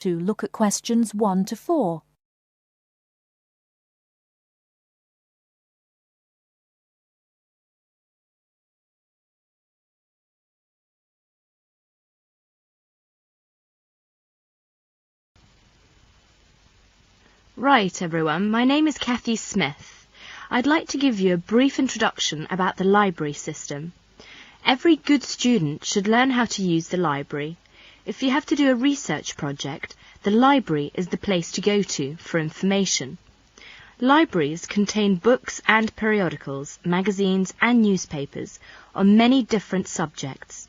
to look at questions 1 to 4. Right, everyone, my name is Kathy Smith. I'd like to give you a brief introduction about the library system. Every good student should learn how to use the library. If you have to do a research project, the library is the place to go to for information. Libraries contain books and periodicals, magazines and newspapers on many different subjects.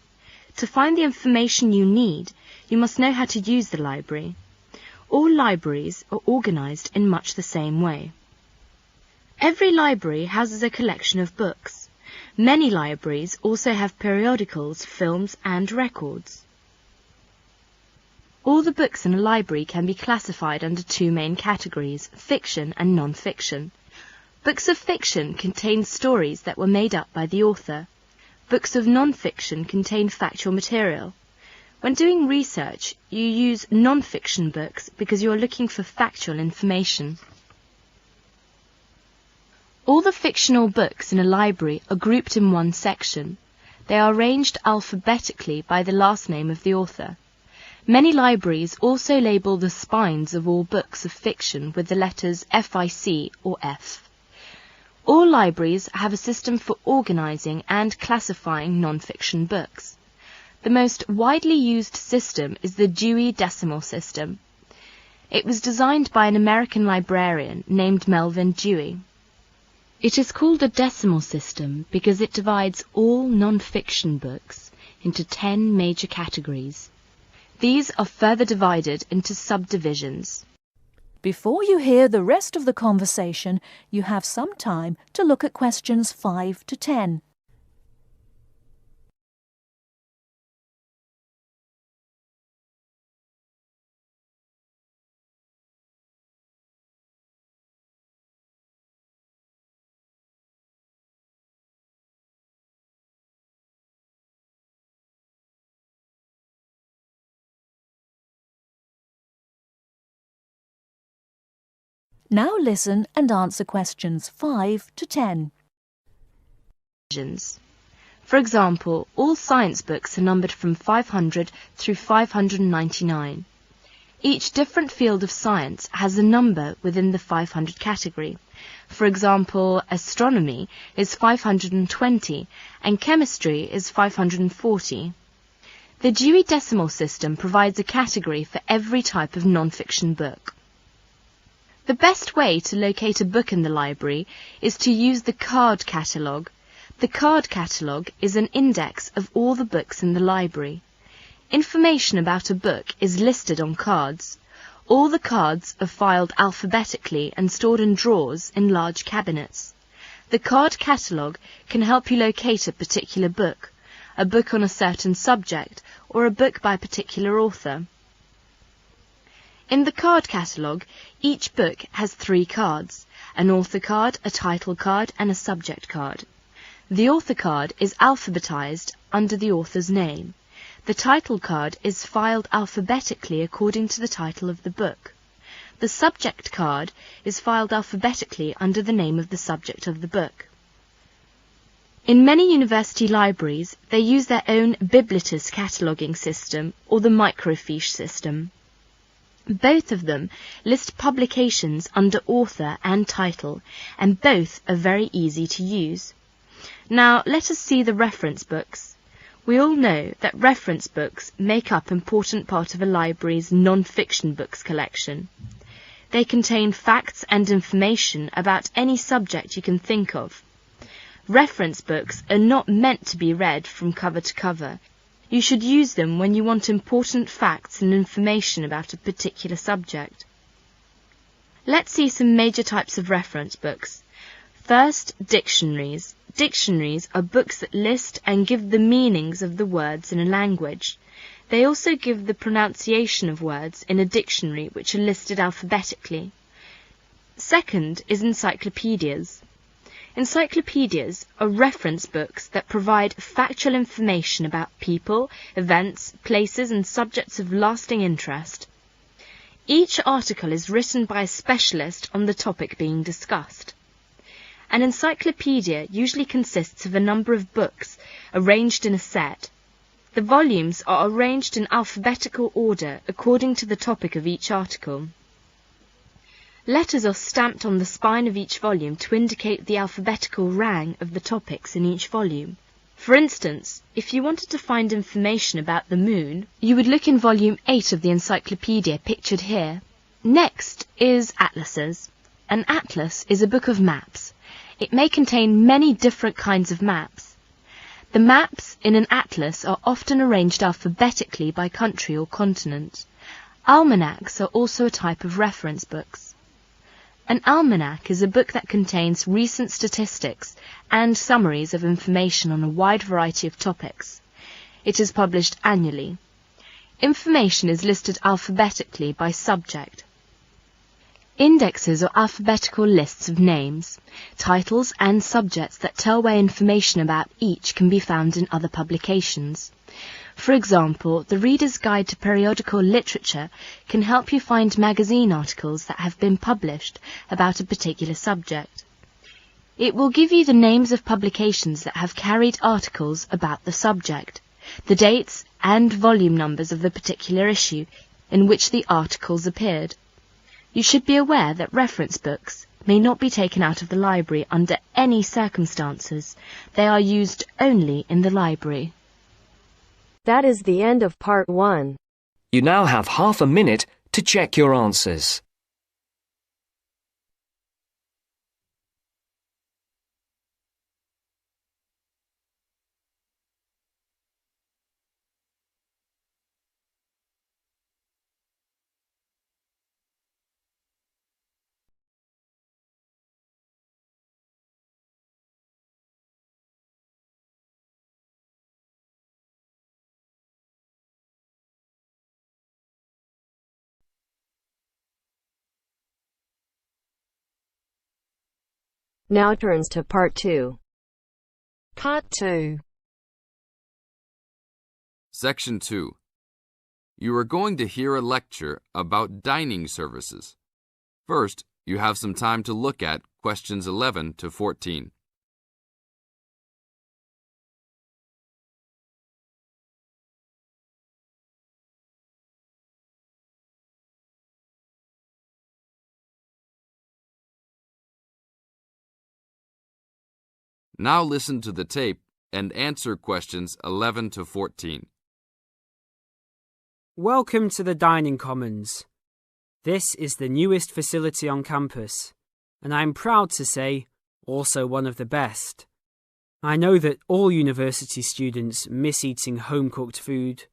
To find the information you need, you must know how to use the library. All libraries are organised in much the same way. Every library houses a collection of books. Many libraries also have periodicals, films and records. All the books in a library can be classified under two main categories, fiction and non-fiction. Books of fiction contain stories that were made up by the author. Books of non-fiction contain factual material. When doing research, you use non-fiction books because you are looking for factual information. All the fictional books in a library are grouped in one section. They are arranged alphabetically by the last name of the author. Many libraries also label the spines of all books of fiction with the letters FIC or F. All libraries have a system for organising and classifying non-fiction books. The most widely used system is the Dewey Decimal System. It was designed by an American librarian named Melvin Dewey. It is called a decimal system because it divides all non-fiction books into 10 major categories. These are further divided into subdivisions. Before you hear the rest of the conversation, you have some time to look at questions 5 to 10. Now listen and answer questions 5 to 10. For example, all science books are numbered from 500 through 599. Each different field of science has a number within the 500 category. For example, astronomy is 520 and chemistry is 540. The Dewey Decimal System provides a category for every type of non-fiction book. The best way to locate a book in the library is to use the card catalogue. The card catalogue is an index of all the books in the library. Information about a book is listed on cards. All the cards are filed alphabetically and stored in drawers in large cabinets. The card catalogue can help you locate a particular book, a book on a certain subject, or a book by a particular author. In the card catalogue, each book has 3 cards, an author card, a title card and a subject card. The author card is alphabetized under the author's name. The title card is filed alphabetically according to the title of the book. The subject card is filed alphabetically under the name of the subject of the book. In many university libraries, they use their own Biblitus cataloguing system or the microfiche system. Both of them list publications under author and title, and both are very easy to use. Now let us see the reference books. We all know that reference books make up an important part of a library's non-fiction books collection. They contain facts and information about any subject you can think of. Reference books are not meant to be read from cover to cover. You should use them when you want important facts and information about a particular subject. Let's see some major types of reference books. First, dictionaries. Dictionaries are books that list and give the meanings of the words in a language. They also give the pronunciation of words in a dictionary which are listed alphabetically. Second is encyclopedias. Encyclopedias are reference books that provide factual information about people, events, places and subjects of lasting interest. Each article is written by a specialist on the topic being discussed. An encyclopedia usually consists of a number of books arranged in a set. The volumes are arranged in alphabetical order according to the topic of each article. Letters are stamped on the spine of each volume to indicate the alphabetical rang of the topics in each volume. For instance, if you wanted to find information about the moon, you would look in volume 8 of the encyclopedia pictured here. Next is atlases. An atlas is a book of maps. It may contain many different kinds of maps. The maps in an atlas are often arranged alphabetically by country or continent. Almanacs are also a type of reference books. An almanac is a book that contains recent statistics and summaries of information on a wide variety of topics. It is published annually. Information is listed alphabetically by subject. Indexes are alphabetical lists of names, titles and subjects that tell where information about each can be found in other publications. For example, the Reader's Guide to Periodical Literature can help you find magazine articles that have been published about a particular subject. It will give you the names of publications that have carried articles about the subject, the dates and volume numbers of the particular issue in which the articles appeared. You should be aware that reference books may not be taken out of the library under any circumstances. They are used only in the library. That is the end of part 1. You now have half a minute to check your answers. Now turns to part 2. Part 2. Section 2. You are going to hear a lecture about dining services. First, you have some time to look at questions 11 to 14. Now listen to the tape and answer questions 11 to 14. Welcome to the Dining Commons. This is the newest facility on campus, and I'm proud to say, also one of the best. I know that all university students miss eating home-cooked food.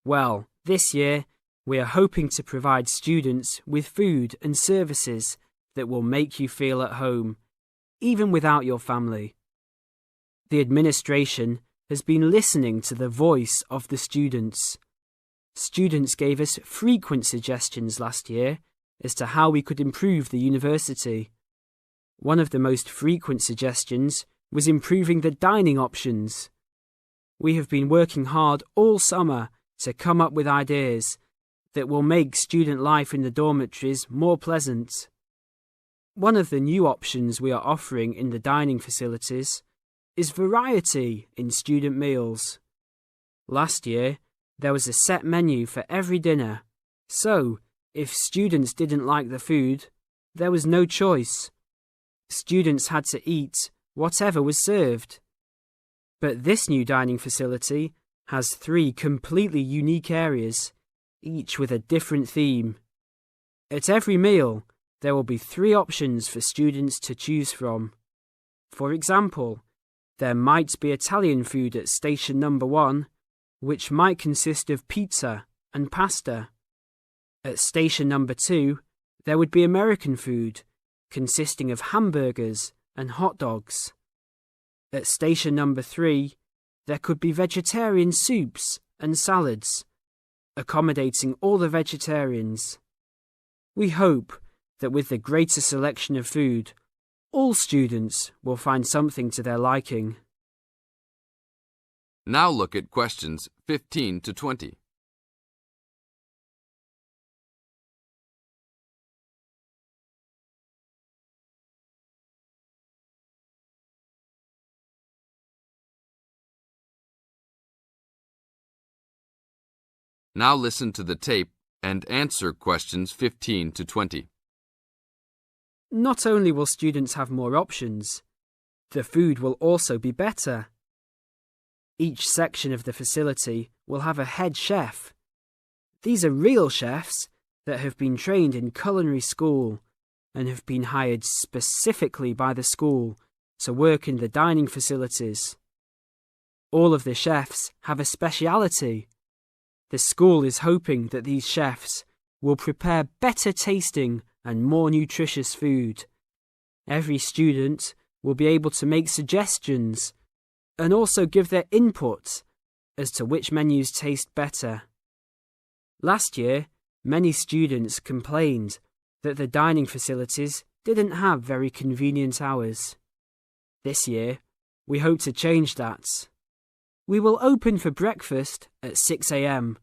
Well, this year, we are hoping to provide students with food and services that will make you feel at home, even without your family. The administration has been listening to the voice of the students. Students gave us frequent suggestions last year as to how we could improve the university. One of the most frequent suggestions was improving the dining options. We have been working hard all summer to come up with ideas that will make student life in the dormitories more pleasant. One of the new options we are offering in the dining facilities is variety in student meals. Last year, there was a set menu for every dinner, so if students didn't like the food, there was no choice. Students had to eat whatever was served. But this new dining facility has 3 completely unique areas, each with a different theme. At every meal, there will be 3 options for students to choose from. For example, there might be Italian food at station number 1, which might consist of pizza and pasta. At station number 2, there would be American food, consisting of hamburgers and hot dogs. At station number 3, there could be vegetarian soups and salads, accommodating all the vegetarians. We hope that with the greater selection of food, all students will find something to their liking. Now look at questions 15 to 20. Now listen to the tape and answer questions 15 to 20. Not only will students have more options, the food will also be better. Each section of the facility will have a head chef. These are real chefs that have been trained in culinary school and have been hired specifically by the school to work in the dining facilities. All of the chefs have a speciality. The school is hoping that these chefs will prepare better tasting and more nutritious food. Every student will be able to make suggestions and also give their input as to which menus taste better. Last year, many students complained that the dining facilities didn't have very convenient hours. This year, we hope to change that. We will open for breakfast at 6 a.m.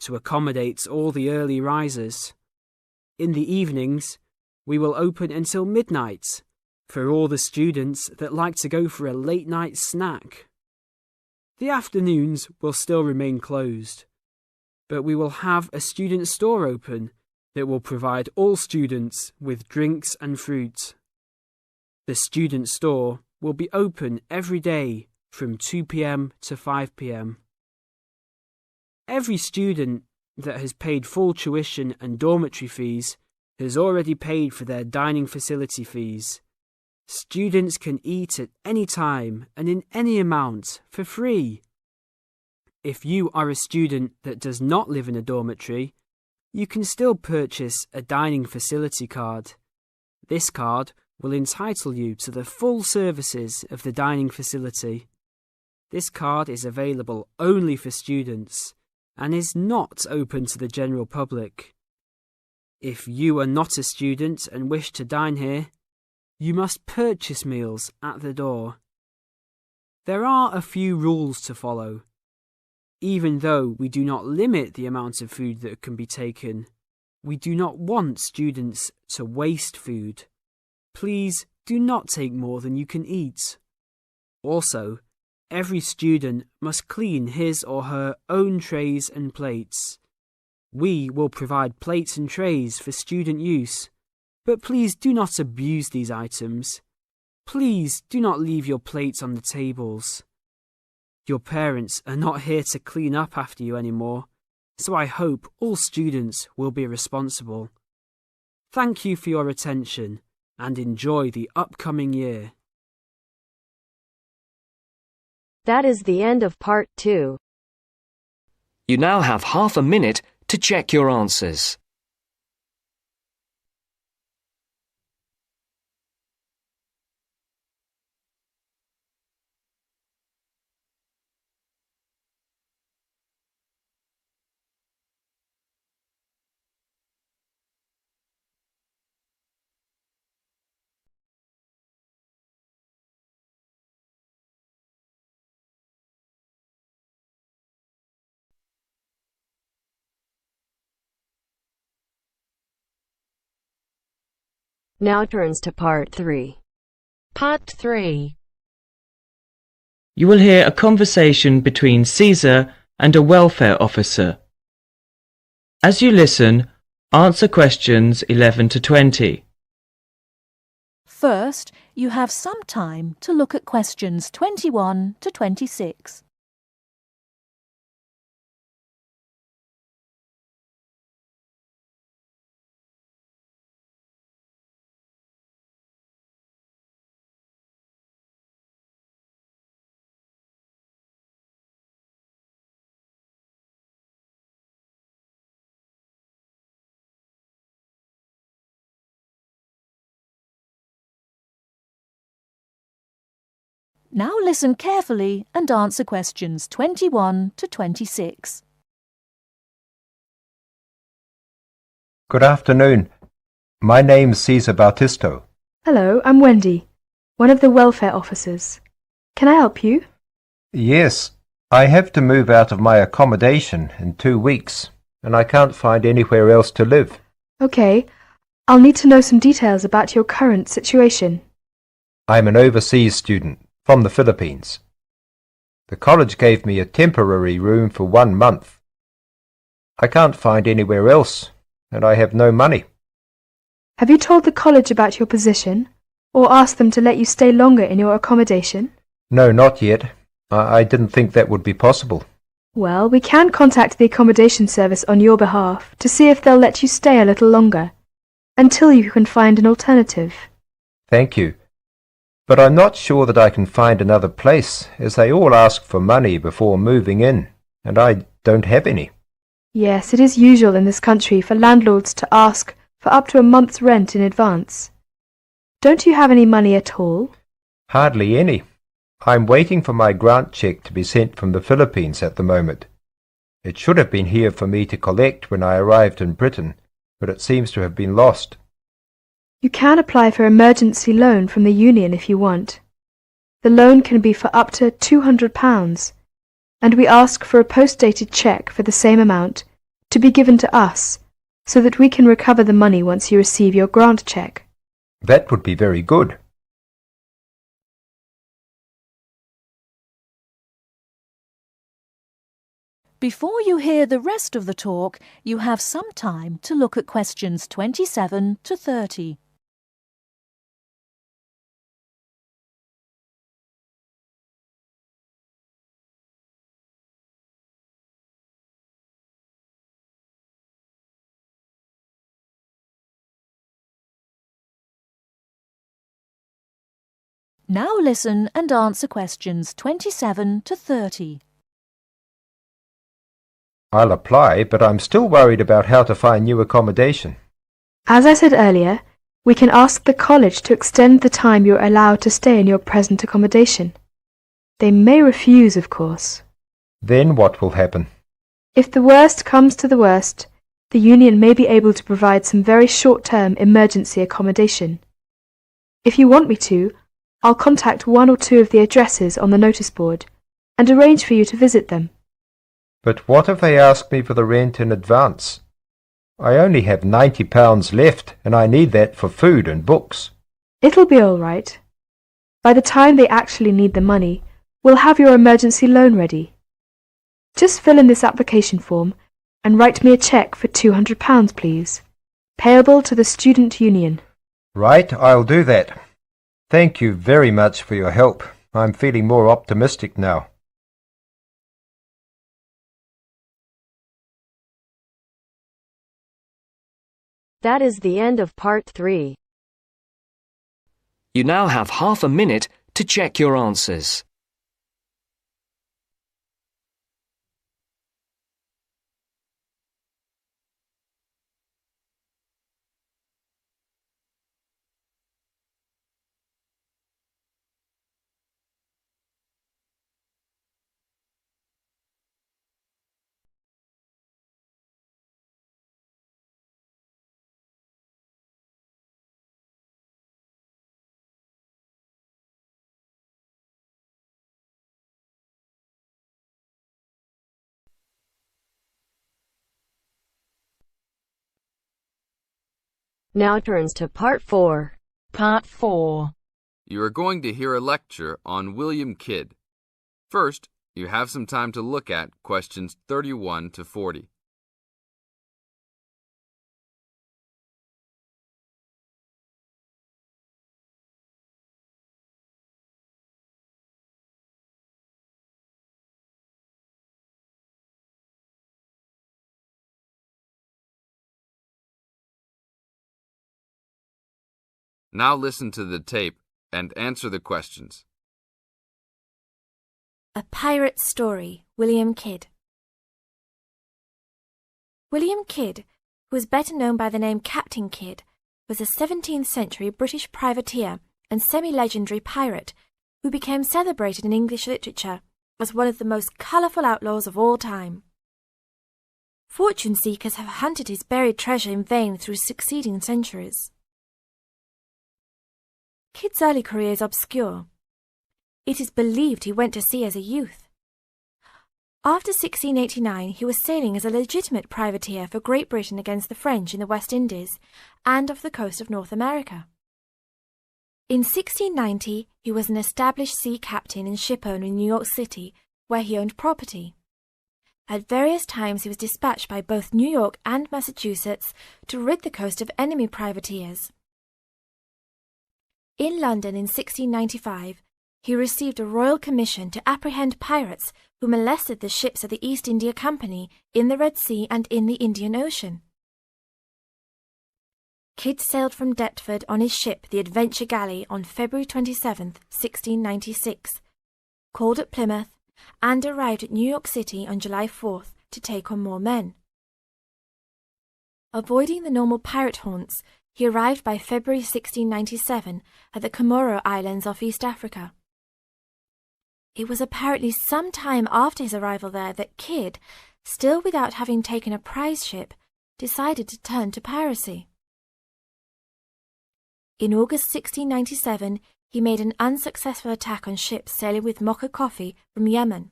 to accommodate all the early risers. In the evenings, we will open until midnight for all the students that like to go for a late-night snack. The afternoons will still remain closed, but we will have a student store open that will provide all students with drinks and fruit. The student store will be open every day from 2 p.m. to 5 p.m. Every student that has paid full tuition and dormitory fees has already paid for their dining facility fees. Students can eat at any time and in any amount for free. If you are a student that does not live in a dormitory, you can still purchase a dining facility card. This card will entitle you to the full services of the dining facility. This card is available only for students and is not open to the general public. If you are not a student and wish to dine here, you must purchase meals at the door. There are a few rules to follow. Even though we do not limit the amount of food that can be taken, we do not want students to waste food. Please do not take more than you can eat. Also, every student must clean his or her own trays and plates. We will provide plates and trays for student use, but please do not abuse these items. Please do not leave your plates on the tables. Your parents are not here to clean up after you anymore, so I hope all students will be responsible. Thank you for your attention and enjoy the upcoming year. That is the end of part 2. You now have half a minute to check your answers. Now turns to part 3. Part 3. You will hear a conversation between Caesar and a welfare officer. As you listen, answer questions 11 to 20. First, you have some time to look at questions 21 to 26. Now listen carefully and answer questions 21 to 26. Good afternoon. My name's Cesar Bautisto. Hello, I'm Wendy, one of the welfare officers. Can I help you? Yes, I have to move out of my accommodation in 2 weeks, and I can't find anywhere else to live. Okay, I'll need to know some details about your current situation. I'm an overseas student from the Philippines. The college gave me a temporary room for 1 month. I can't find anywhere else, and I have no money. Have you told the college about your position, or asked them to let you stay longer in your accommodation? No, not yet. I didn't think that would be possible. Well, we can contact the accommodation service on your behalf to see if they'll let you stay a little longer, until you can find an alternative. Thank you. But I'm not sure that I can find another place, as they all ask for money before moving in, and I don't have any. Yes, it is usual in this country for landlords to ask for up to a month's rent in advance. Don't you have any money at all? Hardly any. I'm waiting for my grant cheque to be sent from the Philippines at the moment. It should have been here for me to collect when I arrived in Britain, but it seems to have been lost. You can apply for emergency loan from the union if you want. The loan can be for up to £200, and we ask for a post-dated cheque for the same amount to be given to us, so that we can recover the money once you receive your grant cheque. That would be very good. Before you hear the rest of the talk, you have some time to look at questions 27 to 30. Now listen and answer questions 27 to 30. I'll apply, but I'm still worried about how to find new accommodation. As I said earlier, we can ask the college to extend the time you're allowed to stay in your present accommodation. They may refuse, of course. Then what will happen? If the worst comes to the worst, the union may be able to provide some very short-term emergency accommodation. If you want me to, I'll contact one or two of the addresses on the notice board and arrange for you to visit them. But what if they ask me for the rent in advance? I only have £90 left, and I need that for food and books. It'll be all right. By the time they actually need the money, we'll have your emergency loan ready. Just fill in this application form and write me a cheque for £200, please, payable to the student union. Right, I'll do that. Thank you very much for your help. I'm feeling more optimistic now. That is the end of part 3. You now have half a minute to check your answers. Now turns to part 4. Part 4. You are going to hear a lecture on William Kidd. First, you have some time to look at questions 31 to 40. Now listen to the tape and answer the questions. A Pirate Story, William Kidd. William Kidd, who was better known by the name Captain Kidd, was a 17th century British privateer and semi-legendary pirate who became celebrated in English literature as one of the most colourful outlaws of all time. Fortune seekers have hunted his buried treasure in vain through succeeding centuries. Kidd's early career is obscure. It is believed he went to sea as a youth. After 1689, he was sailing as a legitimate privateer for Great Britain against the French in the West Indies and off the coast of North America. In 1690, he was an established sea captain and shipowner in New York City, where he owned property. At various times he was dispatched by both New York and Massachusetts to rid the coast of enemy privateers. In London in 1695, he received a royal commission to apprehend pirates who molested the ships of the East India Company in the Red Sea and in the Indian Ocean. Kidd sailed from Deptford on his ship, the Adventure Galley, on February 27, 1696, called at Plymouth, and arrived at New York City on July 4th to take on more men. Avoiding the normal pirate haunts, he arrived by February 1697 at the Comoro Islands off East Africa. It was apparently some time after his arrival there that Kidd, still without having taken a prize ship, decided to turn to piracy. In August 1697, he made an unsuccessful attack on ships sailing with mocha coffee from Yemen,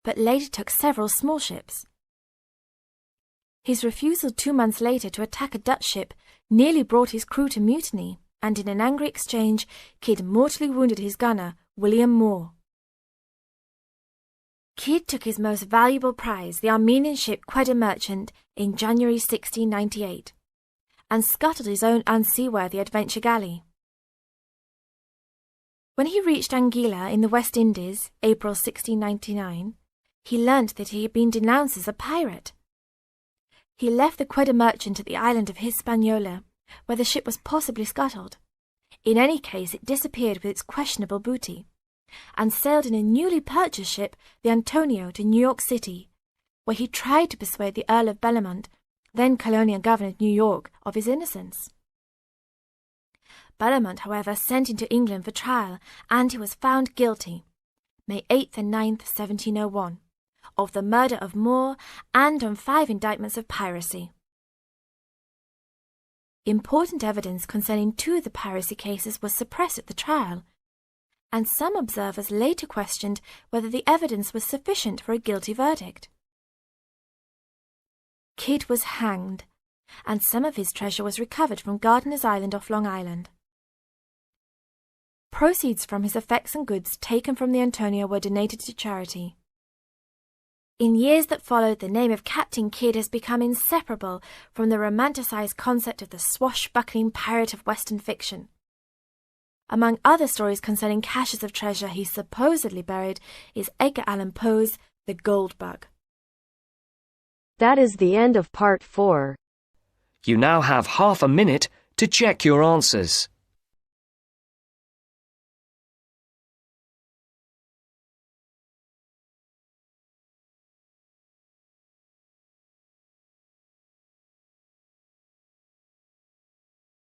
but later took several small ships. His refusal 2 months later to attack a Dutch ship nearly brought his crew to mutiny, and in an angry exchange, Kidd mortally wounded his gunner, William Moore. Kidd took his most valuable prize, the Armenian ship Quedda Merchant, in January 1698, and scuttled his own unseaworthy Adventure Galley. When he reached Anguilla in the West Indies, April 1699, he learnt that he had been denounced as a pirate. He left the Quedda Merchant at the island of Hispaniola, where the ship was possibly scuttled. In any case, it disappeared with its questionable booty, and sailed in a newly purchased ship, the Antonio, to New York City, where he tried to persuade the Earl of Bellamont, then colonial governor of New York, of his innocence. Bellamont, however, sent him to England for trial, and he was found guilty, May 8th and 9th, 1701, of the murder of Moore and on 5 indictments of piracy. Important evidence concerning 2 of the piracy cases was suppressed at the trial, and some observers later questioned whether the evidence was sufficient for a guilty verdict. Kidd was hanged, and some of his treasure was recovered from Gardiner's Island off Long Island. Proceeds from his effects and goods taken from the Antonio were donated to charity. In years that followed, the name of Captain Kidd has become inseparable from the romanticized concept of the swashbuckling pirate of Western fiction. Among other stories concerning caches of treasure he supposedly buried is Edgar Allan Poe's The Gold Bug. That is the end of part 4. You now have half a minute to check your answers.